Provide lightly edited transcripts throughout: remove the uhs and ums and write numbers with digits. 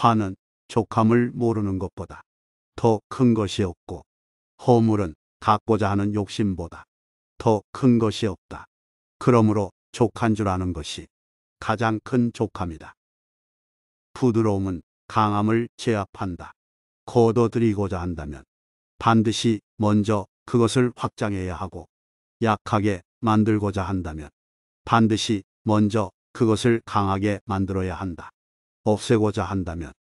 화는 족함을 모르는 것보다 더 큰 것이 없고, 허물은 갖고자 하는 욕심보다 더 큰 것이 없다. 그러므로 족한 줄 아는 것이 가장 큰 족함이다. 부드러움은 강함을 제압한다. 거둬들이고자 한다면 반드시 먼저 그것을 확장해야 하고, 약하게 만들고자 한다면 반드시 먼저 그것을 강하게 만들어야 한다. 없애고자 한다면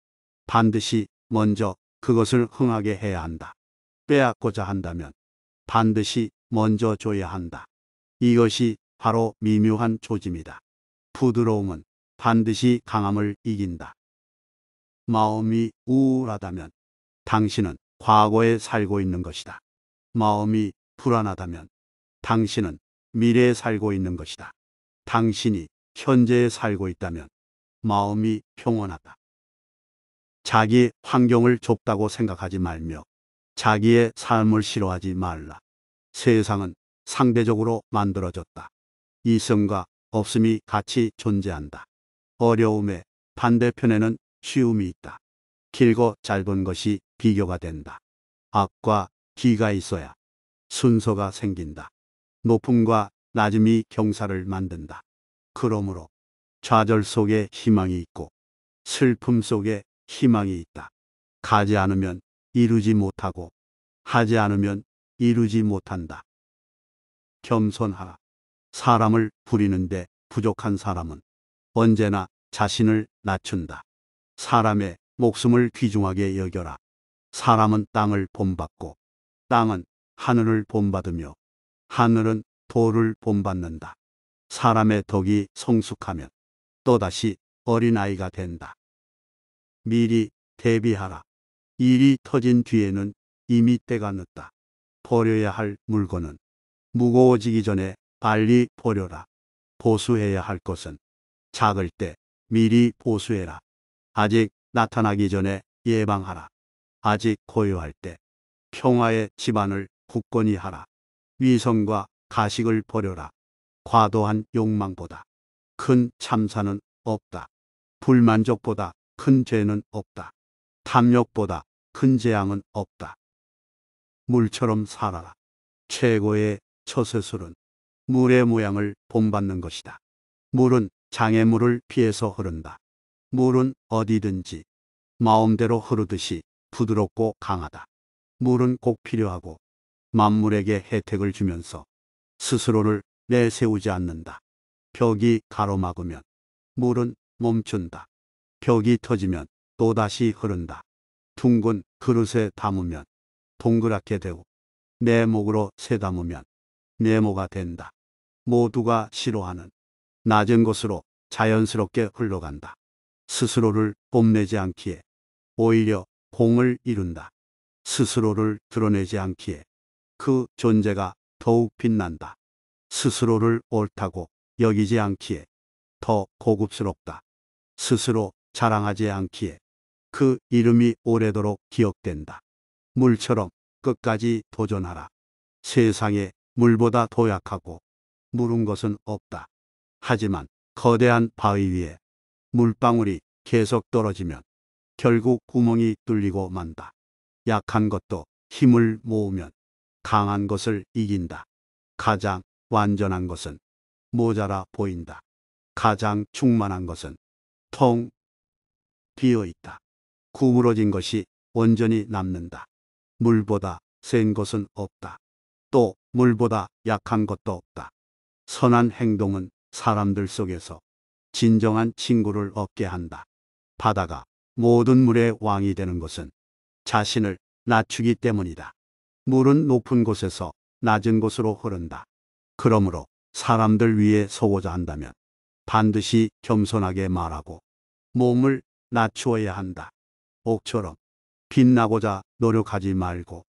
반드시 먼저 그것을 흥하게 해야 한다. 빼앗고자 한다면 반드시 먼저 줘야 한다. 이것이 바로 미묘한 조짐이다. 부드러움은 반드시 강함을 이긴다. 마음이 우울하다면 당신은 과거에 살고 있는 것이다. 마음이 불안하다면 당신은 미래에 살고 있는 것이다. 당신이 현재에 살고 있다면 마음이 평온하다. 자기 환경을 좁다고 생각하지 말며 자기의 삶을 싫어하지 말라. 세상은 상대적으로 만들어졌다. 이성과 없음이 같이 존재한다. 어려움의 반대편에는 쉬움이 있다. 길고 짧은 것이 비교가 된다. 앞과 뒤가 있어야 순서가 생긴다. 높음과 낮음이 경사를 만든다. 그러므로 좌절 속에 희망이 있고 슬픔 속에 희망이 있다. 가지 않으면 이루지 못하고 하지 않으면 이루지 못한다. 겸손하라. 사람을 부리는데 부족한 사람은 언제나 자신을 낮춘다. 사람의 목숨을 귀중하게 여겨라. 사람은 땅을 본받고 땅은 하늘을 본받으며 하늘은 돌을 본받는다. 사람의 덕이 성숙하면 또다시 어린아이가 된다. 미리 대비하라. 일이 터진 뒤에는 이미 때가 늦다. 버려야 할 물건은 무거워지기 전에 빨리 버려라. 보수해야 할 것은 작을 때 미리 보수해라. 아직 나타나기 전에 예방하라. 아직 고요할 때 평화의 집안을 굳건히 하라. 위선과 가식을 버려라. 과도한 욕망보다 큰 참사는 없다. 불만족보다 큰 죄는 없다. 탐욕보다 큰 재앙은 없다. 물처럼 살아라. 최고의 처세술은 물의 모양을 본받는 것이다. 물은 장애물을 피해서 흐른다. 물은 어디든지 마음대로 흐르듯이 부드럽고 강하다. 물은 꼭 필요하고 만물에게 혜택을 주면서 스스로를 내세우지 않는다. 벽이 가로막으면 물은 멈춘다. 벽이 터지면 또다시 흐른다. 둥근 그릇에 담으면 동그랗게 되고 네모로 새 담으면 네모가 된다. 모두가 싫어하는 낮은 곳으로 자연스럽게 흘러간다. 스스로를 뽐내지 않기에 오히려 공을 이룬다. 스스로를 드러내지 않기에 그 존재가 더욱 빛난다. 스스로를 옳다고 여기지 않기에 더 고급스럽다. 스스로 자랑하지 않기에 그 이름이 오래도록 기억된다. 물처럼 끝까지 도전하라. 세상에 물보다 더 약하고 무른 것은 없다. 하지만 거대한 바위 위에 물방울이 계속 떨어지면 결국 구멍이 뚫리고 만다. 약한 것도 힘을 모으면 강한 것을 이긴다. 가장 완전한 것은 모자라 보인다. 가장 충만한 것은 텅 비어 있다. 구부러진 것이 온전히 남는다. 물보다 센 것은 없다. 또 물보다 약한 것도 없다. 선한 행동은 사람들 속에서 진정한 친구를 얻게 한다. 바다가 모든 물의 왕이 되는 것은 자신을 낮추기 때문이다. 물은 높은 곳에서 낮은 곳으로 흐른다. 그러므로 사람들 위에 서고자 한다면 반드시 겸손하게 말하고 몸을 낮추어야 한다. 옥처럼 빛나고자 노력하지 말고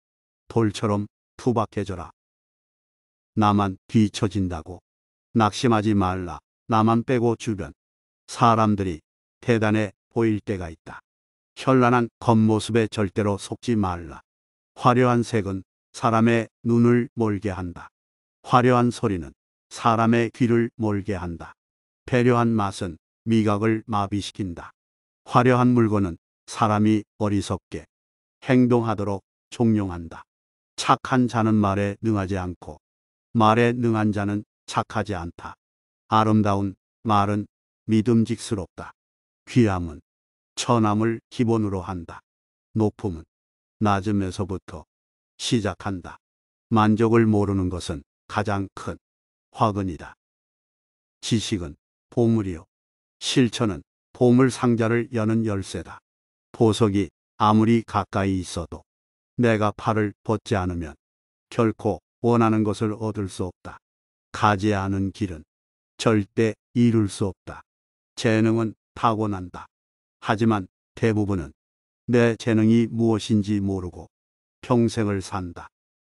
돌처럼 투박해져라. 나만 뒤처진다고 낙심하지 말라. 나만 빼고 주변 사람들이 대단해 보일 때가 있다. 현란한 겉모습에 절대로 속지 말라. 화려한 색은 사람의 눈을 멀게 한다. 화려한 소리는 사람의 귀를 멀게 한다. 배려한 맛은 미각을 마비시킨다. 화려한 물건은 사람이 어리석게 행동하도록 종용한다. 착한 자는 말에 능하지 않고 말에 능한 자는 착하지 않다. 아름다운 말은 믿음직스럽다. 귀함은 천함을 기본으로 한다. 높음은 낮음에서부터 시작한다. 만족을 모르는 것은 가장 큰 화근이다. 지식은 보물이요. 실천은 보물 상자를 여는 열쇠다. 보석이 아무리 가까이 있어도 내가 팔을 벗지 않으면 결코 원하는 것을 얻을 수 없다. 가지 않은 길은 절대 이룰 수 없다. 재능은 타고난다. 하지만 대부분은 내 재능이 무엇인지 모르고 평생을 산다.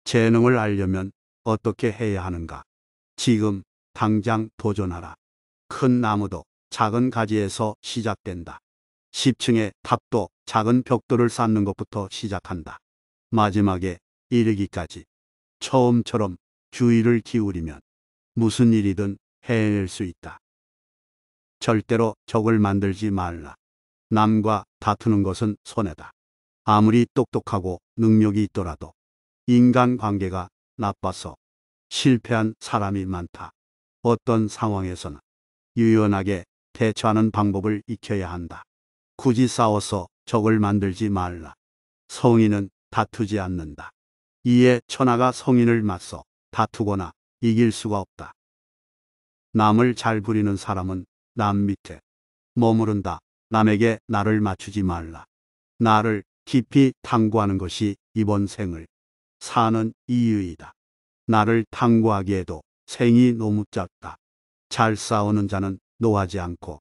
재능을 알려면 어떻게 해야 하는가? 지금 당장 도전하라. 큰 나무도 작은 가지에서 시작된다. 10층의 탑도 작은 벽돌을 쌓는 것부터 시작한다. 마지막에 이르기까지 처음처럼 주의를 기울이면 무슨 일이든 해낼 수 있다. 절대로 적을 만들지 말라. 남과 다투는 것은 손해다. 아무리 똑똑하고 능력이 있더라도 인간관계가 나빠서 실패한 사람이 많다. 어떤 상황에서는 유연하게 대처하는 방법을 익혀야 한다. 굳이 싸워서 적을 만들지 말라. 성인은 다투지 않는다. 이에 천하가 성인을 맞서 다투거나 이길 수가 없다. 남을 잘 부리는 사람은 남 밑에 머무른다. 남에게 나를 맞추지 말라. 나를 깊이 탐구하는 것이 이번 생을 사는 이유이다. 나를 탐구하기에도 생이 너무 짧다. 잘 싸우는 자는 노하지 않고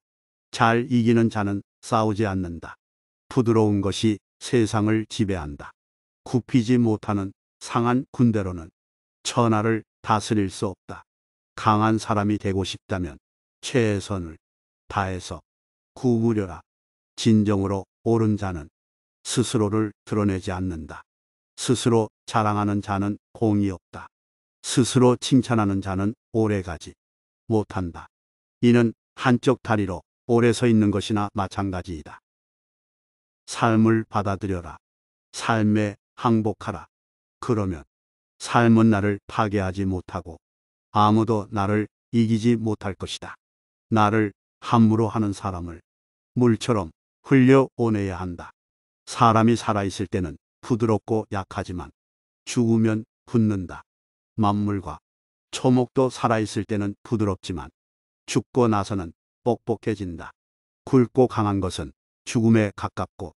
잘 이기는 자는 싸우지 않는다. 부드러운 것이 세상을 지배한다. 굽히지 못하는 상한 군대로는 천하를 다스릴 수 없다. 강한 사람이 되고 싶다면 최선을 다해서 구부려라. 진정으로 옳은 자는 스스로를 드러내지 않는다. 스스로 자랑하는 자는 공이 없다. 스스로 칭찬하는 자는 오래가지 못한다. 이는 한쪽 다리로 오래 서 있는 것이나 마찬가지이다. 삶을 받아들여라. 삶에 항복하라. 그러면 삶은 나를 파괴하지 못하고 아무도 나를 이기지 못할 것이다. 나를 함부로 하는 사람을 물처럼 흘려보내야 한다. 사람이 살아있을 때는 부드럽고 약하지만 죽으면 굳는다. 만물과 초목도 살아있을 때는 부드럽지만 죽고 나서는 뻑뻑해진다. 굵고 강한 것은 죽음에 가깝고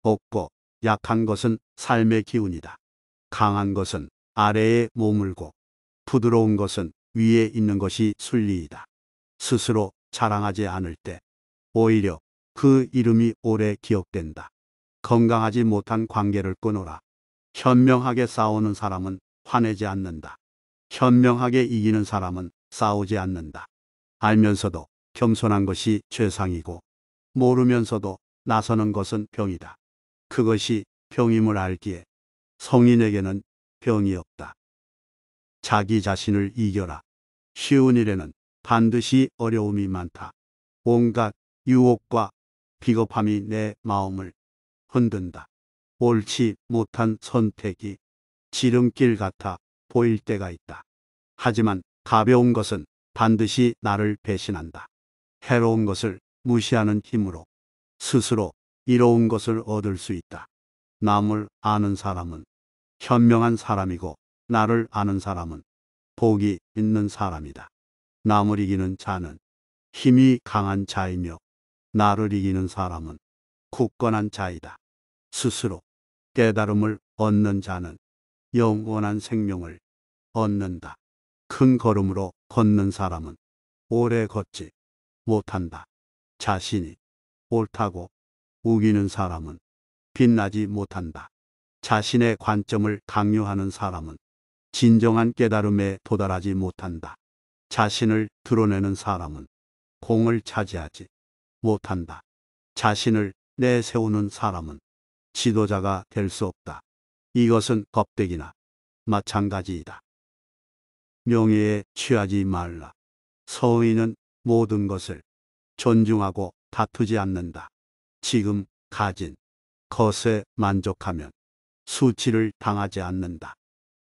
없고 약한 것은 삶의 기운이다. 강한 것은 아래에 머물고 부드러운 것은 위에 있는 것이 순리이다. 스스로 자랑하지 않을 때 오히려 그 이름이 오래 기억된다. 건강하지 못한 관계를 끊어라. 현명하게 싸우는 사람은 화내지 않는다. 현명하게 이기는 사람은 싸우지 않는다. 알면서도 겸손한 것이 죄상이고 모르면서도 나서는 것은 병이다. 그것이 병임을 알기에 성인에게는 병이 없다. 자기 자신을 이겨라. 쉬운 일에는 반드시 어려움이 많다. 온갖 유혹과 비겁함이 내 마음을 흔든다. 옳지 못한 선택이 지름길 같아 보일 때가 있다. 하지만 가벼운 것은 반드시 나를 배신한다. 해로운 것을 무시하는 힘으로 스스로 이로운 것을 얻을 수 있다. 남을 아는 사람은 현명한 사람이고 나를 아는 사람은 복이 있는 사람이다. 남을 이기는 자는 힘이 강한 자이며 나를 이기는 사람은 굳건한 자이다. 스스로 깨달음을 얻는 자는 영원한 생명을 얻는다. 큰 걸음으로 걷는 사람은 오래 걷지 못한다. 자신이 옳다고 우기는 사람은 빛나지 못한다. 자신의 관점을 강요하는 사람은 진정한 깨달음에 도달하지 못한다. 자신을 드러내는 사람은 공을 차지하지 못한다. 자신을 내세우는 사람은 지도자가 될 수 없다. 이것은 겁대기나 마찬가지이다. 명예에 취하지 말라. 서인은 모든 것을 존중하고 다투지 않는다. 지금 가진 것에 만족하면 수치를 당하지 않는다.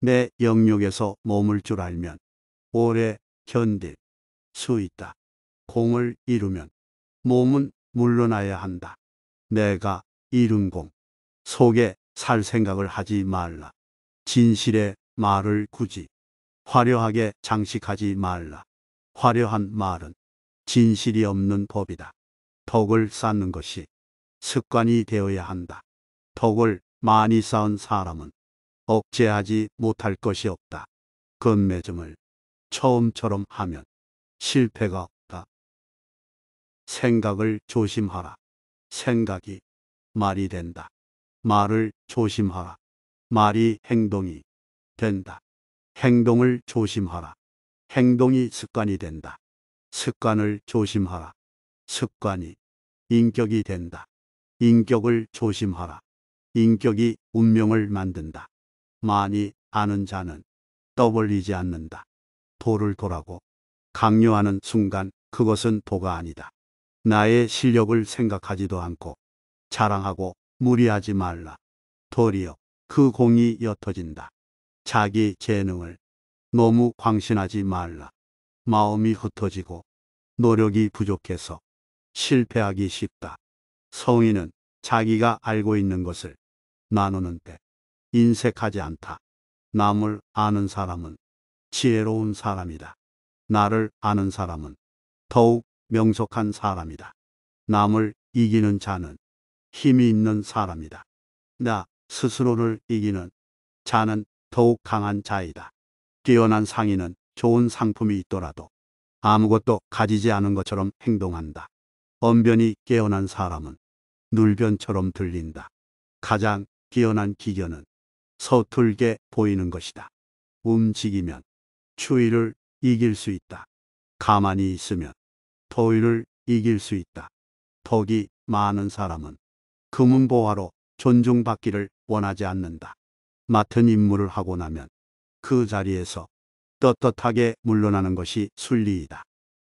내 영역에서 머물 줄 알면 오래 견딜 수 있다. 공을 이루면 몸은 물러나야 한다. 내가 이룬 공 속에 살 생각을 하지 말라. 진실의 말을 굳이 화려하게 장식하지 말라. 화려한 말은 진실이 없는 법이다. 덕을 쌓는 것이 습관이 되어야 한다. 덕을 많이 쌓은 사람은 억제하지 못할 것이 없다. 건매점을 처음처럼 하면 실패가 없다. 생각을 조심하라. 생각이 말이 된다. 말을 조심하라. 말이 행동이 된다. 행동을 조심하라. 행동이 습관이 된다. 습관을 조심하라. 습관이 인격이 된다. 인격을 조심하라. 인격이 운명을 만든다. 많이 아는 자는 떠벌리지 않는다. 도를 도라고 강요하는 순간 그것은 도가 아니다. 나의 실력을 생각하지도 않고 자랑하고 무리하지 말라. 도리어 그 공이 옅어진다. 자기 재능을 너무 광신하지 말라. 마음이 흩어지고 노력이 부족해서 실패하기 쉽다. 성인은 자기가 알고 있는 것을 나누는데 인색하지 않다. 남을 아는 사람은 지혜로운 사람이다. 나를 아는 사람은 더욱 명석한 사람이다. 남을 이기는 자는 힘이 있는 사람이다. 나 스스로를 이기는 자는 더욱 강한 자이다. 뛰어난 상인은 좋은 상품이 있더라도 아무것도 가지지 않은 것처럼 행동한다. 언변이 깨어난 사람은 눌변처럼 들린다. 가장 뛰어난 기견은 서툴게 보이는 것이다. 움직이면 추위를 이길 수 있다. 가만히 있으면 더위를 이길 수 있다. 덕이 많은 사람은 금은보화로 존중받기를 원하지 않는다. 맡은 임무를 하고 나면 그 자리에서 떳떳하게 물러나는 것이 순리이다.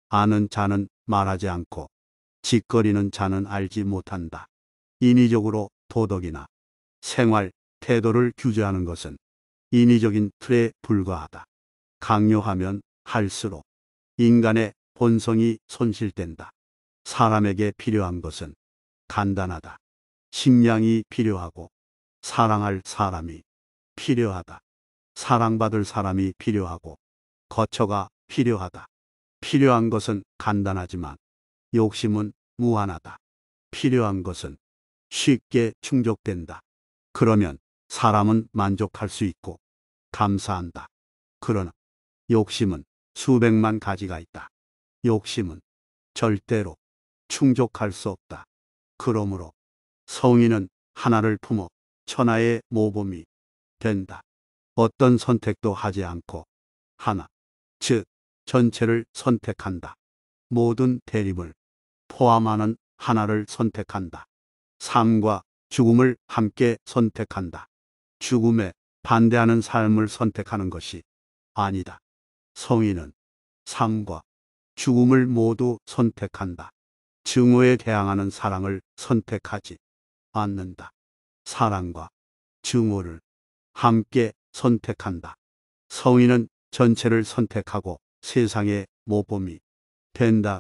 아는 자는 말하지 않고 짓거리는 자는 알지 못한다. 인위적으로 도덕이나 생활, 태도를 규제하는 것은 인위적인 틀에 불과하다. 강요하면 할수록 인간의 본성이 손실된다. 사람에게 필요한 것은 간단하다. 식량이 필요하고 사랑할 사람이 필요하다. 사랑받을 사람이 필요하고 거처가 필요하다. 필요한 것은 간단하지만 욕심은 무한하다. 필요한 것은 쉽게 충족된다. 그러면 사람은 만족할 수 있고 감사한다. 그러나 욕심은 수백만 가지가 있다. 욕심은 절대로 충족할 수 없다. 그러므로 성인은 하나를 품어 천하의 모범이 된다. 어떤 선택도 하지 않고 하나, 즉 전체를 선택한다. 모든 대립을 포함하는 하나를 선택한다. 삶과 죽음을 함께 선택한다. 죽음에 반대하는 삶을 선택하는 것이 아니다. 성인은 삶과 죽음을 모두 선택한다. 증오에 대항하는 사랑을 선택하지 않는다. 사랑과 증오를 함께 선택한다. 성인은 전체를 선택하고 세상의 모범이 된다.